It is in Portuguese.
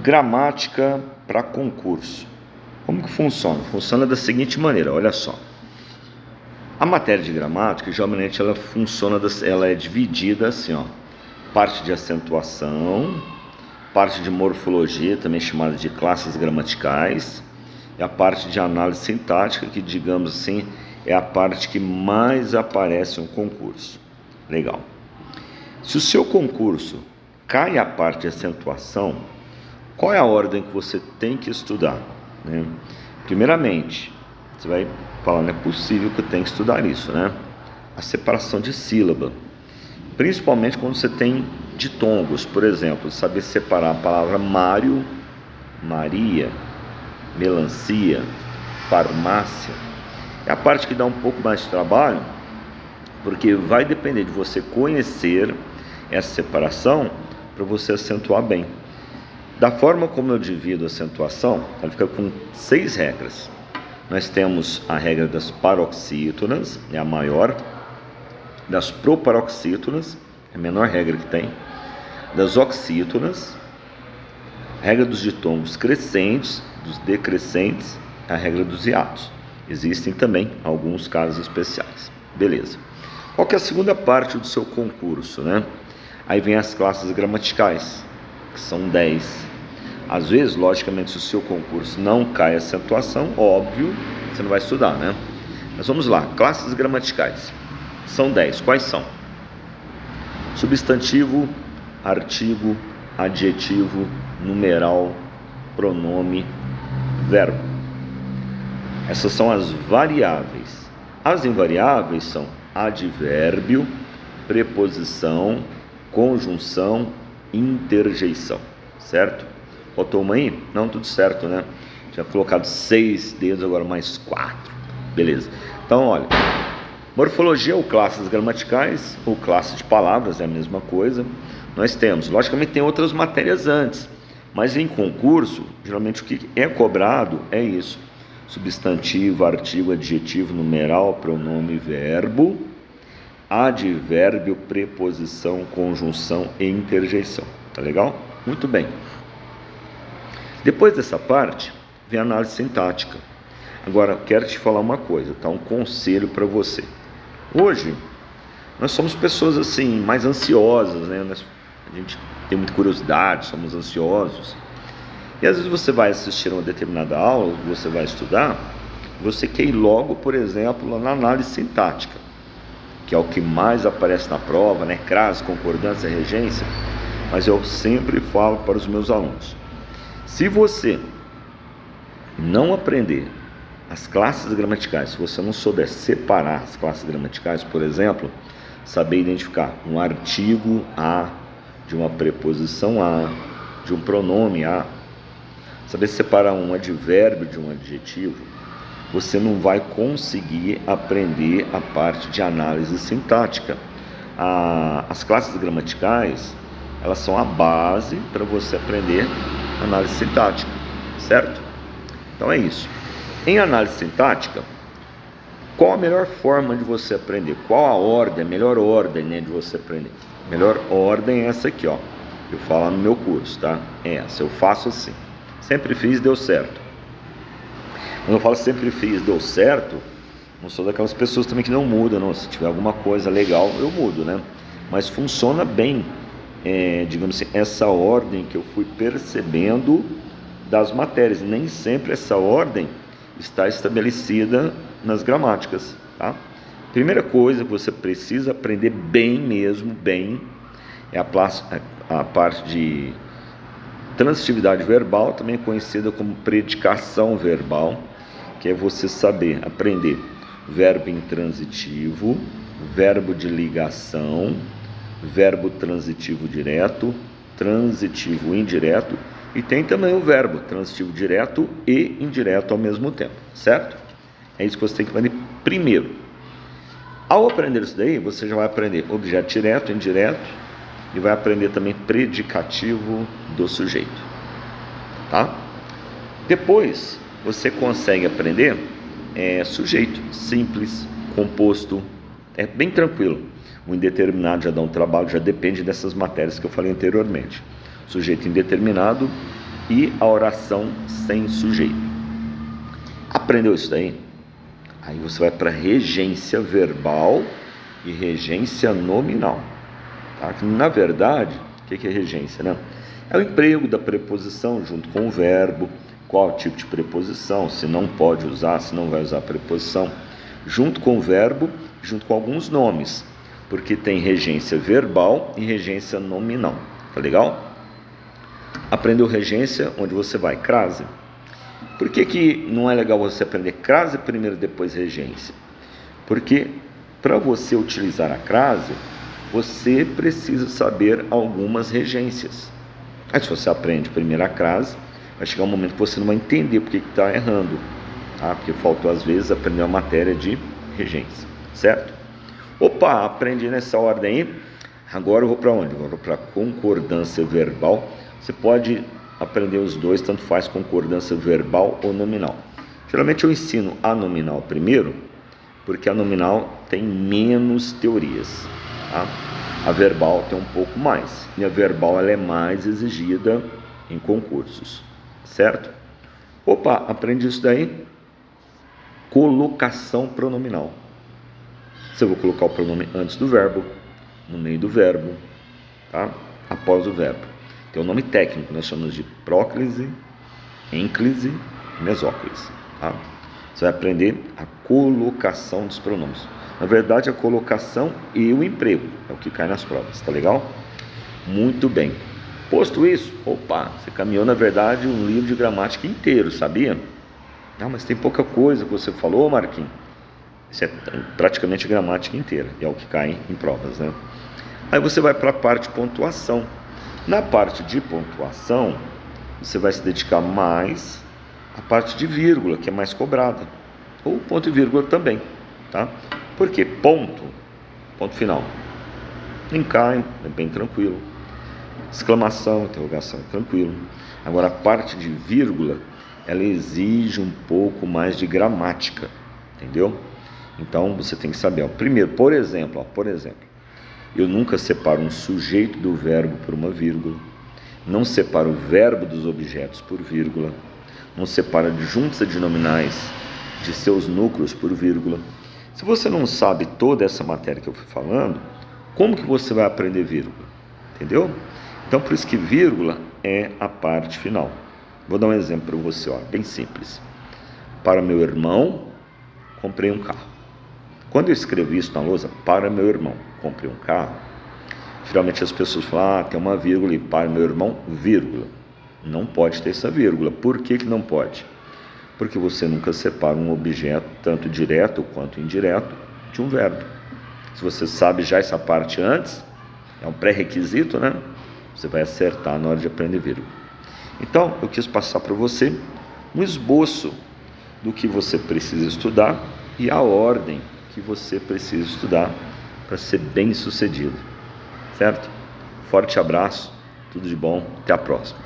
Gramática para concurso. Como que funciona? Funciona da seguinte maneira, olha só. A matéria de gramática, geralmente ela é dividida assim, ó. Parte de acentuação, parte de morfologia, também chamada de classes gramaticais, e a parte de análise sintática, que, digamos assim, é a parte que mais aparece no concurso. Legal. Se o seu concurso cai a parte de acentuação, qual é a ordem que você tem que estudar, né? Primeiramente, você vai falar, não é possível que eu tenha que estudar isso, né? A separação de sílaba, principalmente quando você tem ditongos, por exemplo, saber separar a palavra Mário, Maria, melancia, farmácia. É a parte que dá um pouco mais de trabalho, porque vai depender de você conhecer essa separação para você acentuar bem. Da forma como eu divido a acentuação, ela fica com 6 regras. Nós temos a regra das paroxítonas, é a maior, das proparoxítonas, é a menor regra que tem, das oxítonas, regra dos ditongos crescentes, dos decrescentes, a regra dos hiatos. Existem também alguns casos especiais. Beleza. Qual que é a segunda parte do seu concurso, né? Aí vem as classes gramaticais, que são 10. Às vezes, logicamente, se o seu concurso não cai a acentuação, óbvio, você não vai estudar, né? Mas vamos lá, classes gramaticais. São 10. Quais são? Substantivo, artigo, adjetivo, numeral, pronome, verbo. Essas são as variáveis. As invariáveis são advérbio, preposição, conjunção, interjeição, certo? Faltou uma aí? Não, tudo certo, né? Tinha colocado 6 dedos, agora mais 4. Beleza. Então, olha, morfologia ou classes gramaticais, ou classe de palavras, é a mesma coisa. Nós temos, logicamente tem outras matérias antes, mas em concurso, geralmente o que é cobrado é isso. Substantivo, artigo, adjetivo, numeral, pronome, verbo, advérbio, preposição, conjunção e interjeição. Tá legal? Muito bem. Depois dessa parte, vem a análise sintática. Agora, quero te falar uma coisa, tá? Um conselho para você. Hoje, nós somos pessoas assim, mais ansiosas, né? A gente tem muita curiosidade, somos ansiosos. E às vezes você vai assistir uma determinada aula, você vai estudar, você quer ir logo, por exemplo, na análise sintática, que é o que mais aparece na prova, né? Crase, concordância, regência. Mas eu sempre falo para os meus alunos, se você não aprender as classes gramaticais, se você não souber separar as classes gramaticais, por exemplo, saber identificar um artigo a de uma preposição a, de um pronome a, saber separar um advérbio de um adjetivo, você não vai conseguir aprender a parte de análise sintática. As classes gramaticais, elas são a base para você aprender análise sintática, certo? Então é isso. Em análise sintática, qual a melhor forma de você aprender? Qual a ordem, a melhor ordem, né, de você aprender? A melhor ordem é essa aqui, ó. Eu falo no meu curso, tá? É essa, eu faço assim. Sempre fiz, deu certo. Quando eu falo sempre fiz, deu certo, não sou daquelas pessoas também que não mudam, não. Se tiver alguma coisa legal, eu mudo, né? Mas funciona bem, digamos assim, essa ordem que eu fui percebendo das matérias. Nem sempre essa ordem está estabelecida nas gramáticas, tá? Primeira coisa que você precisa aprender bem mesmo, bem, é a parte de transitividade verbal, também conhecida como predicação verbal, que é você saber aprender verbo intransitivo, verbo de ligação, verbo transitivo direto, transitivo indireto, e tem também o verbo transitivo direto e indireto ao mesmo tempo, certo? É isso que você tem que aprender primeiro. Ao aprender isso daí, você já vai aprender objeto direto, indireto, e vai aprender também predicativo do sujeito, tá? Depois, você consegue aprender sujeito simples, composto, é bem tranquilo. O indeterminado já dá um trabalho, já depende dessas matérias que eu falei anteriormente. Sujeito indeterminado e a oração sem sujeito. Aprendeu isso daí? Aí você vai para regência verbal e regência nominal. Tá? Que, na verdade, o que é regência, né? É o emprego da preposição junto com o verbo, qual tipo de preposição, se não pode usar, se não vai usar a preposição, junto com o verbo, junto com alguns nomes, porque tem regência verbal e regência nominal. Tá legal? Aprendeu regência, onde você vai? Crase. Por que não é legal você aprender crase primeiro, depois regência? Porque para você utilizar a crase, você precisa saber algumas regências. Aí se você aprende primeiro a crase, vai chegar um momento que você não vai entender porque está errando, tá? Porque faltou às vezes aprender a matéria de regência, certo? Opa, aprendi nessa ordem aí. Agora eu vou para onde? Eu vou para concordância verbal. Você pode aprender os dois, tanto faz concordância verbal ou nominal. Geralmente eu ensino a nominal primeiro, porque a nominal tem menos teorias, tá? A verbal tem um pouco mais, e a verbal ela é mais exigida em concursos, certo? Opa, aprendi isso daí? Colocação pronominal. Você vai colocar o pronome antes do verbo, no meio do verbo, tá? Após o verbo. Tem um nome técnico, nós chamamos de próclise, ênclise e mesóclise, tá? Você vai aprender a colocação dos pronomes. Na verdade, a colocação e o emprego é o que cai nas provas, tá legal? Muito bem. Posto isso, opa, você caminhou, na verdade, um livro de gramática inteiro, sabia? Não, mas tem pouca coisa que você falou, Marquinhos. Isso é praticamente a gramática inteira, e é o que cai em provas, né? Aí você vai para a parte de pontuação. Na parte de pontuação, você vai se dedicar mais à parte de vírgula, que é mais cobrada, ou ponto e vírgula também, tá? Porque ponto final, nem cai, é bem tranquilo. Exclamação, interrogação, é tranquilo. Agora a parte de vírgula, ela exige um pouco mais de gramática, entendeu? Então você tem que saber, primeiro, por exemplo, eu nunca separo um sujeito do verbo por uma vírgula, não separo o verbo dos objetos por vírgula, não separo adjuntos adnominais de seus núcleos por vírgula. Se você não sabe toda essa matéria que eu fui falando, como que você vai aprender vírgula? Entendeu? Então, por isso que vírgula é a parte final. Vou dar um exemplo para você, bem simples. Para meu irmão, comprei um carro. Quando eu escrevo isso na lousa, para meu irmão, comprei um carro, geralmente as pessoas falam, tem uma vírgula e para meu irmão, vírgula. Não pode ter essa vírgula. Por que não pode? Porque você nunca separa um objeto, tanto direto quanto indireto, de um verbo. Se você sabe já essa parte antes, é um pré-requisito, né? Você vai acertar na hora de aprender vírgula. Então, eu quis passar para você um esboço do que você precisa estudar e a ordem que você precisa estudar para ser bem sucedido, certo? Forte abraço, tudo de bom, até a próxima.